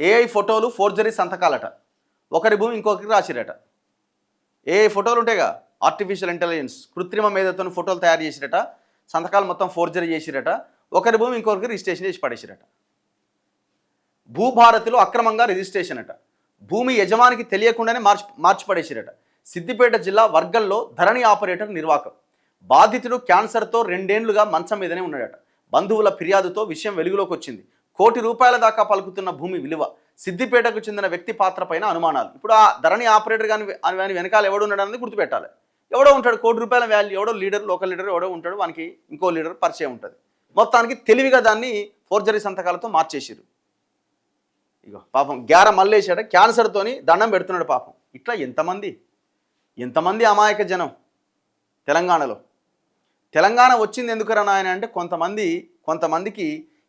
AI ఫోటోలు forgery సంతకాలట, ఒకరి భూమి ఇంకొకరికి రాసిరట. ఏఐ ఫోటోలు ఉంటాయిగా, ఆర్టిఫిషియల్ ఇంటెలిజెన్స్ కృత్రిమ మేధతో ఫోటోలు తయారు చేసిరట, సంతకాలు మొత్తం ఫోర్జరీ చేసిరట, ఒకరి భూమి ఇంకొకరికి రిజిస్ట్రేషన్ చేసి పడేసిరట. భూభారతిలో అక్రమంగా రిజిస్ట్రేషన్ అట, భూమి యజమానికి తెలియకుండానే మార్చి పడేసిరట. సిద్దిపేట జిల్లా వర్గల్లో ధరణి ఆపరేటర్ నిర్వాకం, బాధితుడు క్యాన్సర్తో 2 ఏళ్లుగా మంచం మీదనే ఉన్నాడట. బంధువుల ఫిర్యాదుతో విషయం వెలుగులోకి వచ్చింది. ₹1 కోటి దాకా పలుకుతున్న భూమి విలువ, సిద్దిపేటకు చెందిన వ్యక్తి పాత్ర పైన అనుమానాలు. ఇప్పుడు ఆ ధరణి ఆపరేటర్ కానీ వెనకాల ఎవడు ఉన్నాడు అనేది గుర్తుపెట్టాలి. ఎవడో ఉంటాడు, ₹1 కోటి వాల్యూ, ఎవడో లీడర్, లోకల్ లీడర్ ఎవడో ఉంటాడు, వానికి ఇంకో లీడర్ పరిచయం ఉంటుంది. మొత్తానికి తెలివిగా దాన్ని ఫోర్జరీ సంతకాలతో మార్చేసిరు. ఇగో పాపం గ్యార మల్లేశాడ, క్యాన్సర్తోని దండం పెడుతున్నాడు పాపం. ఇట్లా ఎంతమంది అమాయక జనం తెలంగాణలో. తెలంగాణ వచ్చింది ఎందుకురా నాయన అంటే కొంతమందికి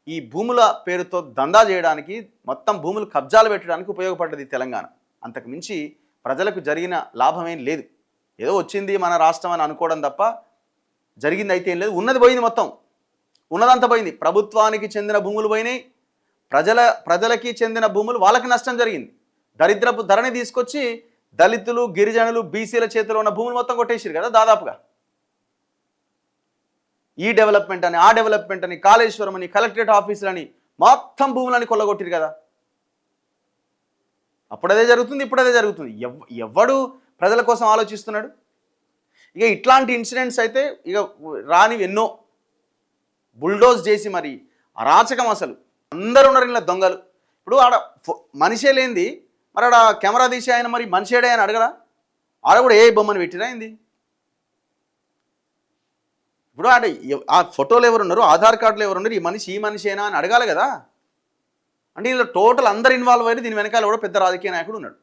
ఈ భూముల పేరుతో దందా చేయడానికి, మొత్తం భూములు కబ్జాలు పెట్టడానికి ఉపయోగపడ్డది తెలంగాణ. అంతకు మించి ప్రజలకు జరిగిన లాభమేం లేదు. ఏదో వచ్చింది మన రాష్ట్రం అని అనుకోవడం తప్ప జరిగింది అయితే ఏం లేదు. ఉన్నది పోయింది, మొత్తం ఉన్నదంతా పోయింది. ప్రభుత్వానికి చెందిన భూములు పోయినాయి, ప్రజలకి చెందిన భూములు వాళ్ళకి నష్టం జరిగింది. దరిద్రపు ధరని తీసుకొచ్చి దళితులు, గిరిజనులు, బీసీల చేతిలో ఉన్న భూములు మొత్తం కొట్టేసారు కదా దాదాపుగా. ఈ డెవలప్మెంట్ అని, ఆ డెవలప్మెంట్ అని, కాళేశ్వరం అని, కలెక్టరేట్ ఆఫీసులని, మొత్తం భూములని కొల్లగొట్టిరు కదా. అప్పుడదే జరుగుతుంది, ఇప్పుడదే జరుగుతుంది. ఎవడు ప్రజల కోసం ఆలోచిస్తున్నాడు? ఇక ఇట్లాంటి ఇన్సిడెంట్స్ అయితే ఇక రానివి ఎన్నో. బుల్డోజ్ చేసి మరి అరాచకం, అసలు అందరూ ఉన్నారు ఇలా దొంగలు. ఇప్పుడు ఆడ మనిషే లేనిది మరి ఆడ కెమెరా తీసి ఆయన మరి మనిషేడే అని అడగడా? ఆడ కూడా ఏ బొమ్మను పెట్టిరా అయింది. ఇప్పుడు ఆడ ఆ ఫోటోలు ఎవరున్నారు, ఆధార్ కార్డులు ఎవరున్నారు, ఈ మనిషేనా అని అడగాలి కదా. అంటే ఇలా టోటల్ అందరు ఇన్వాల్వ్ అయ్యి దీని వెనకాల కూడా పెద్ద రాజకీయ నాయకుడు ఉన్నాడు.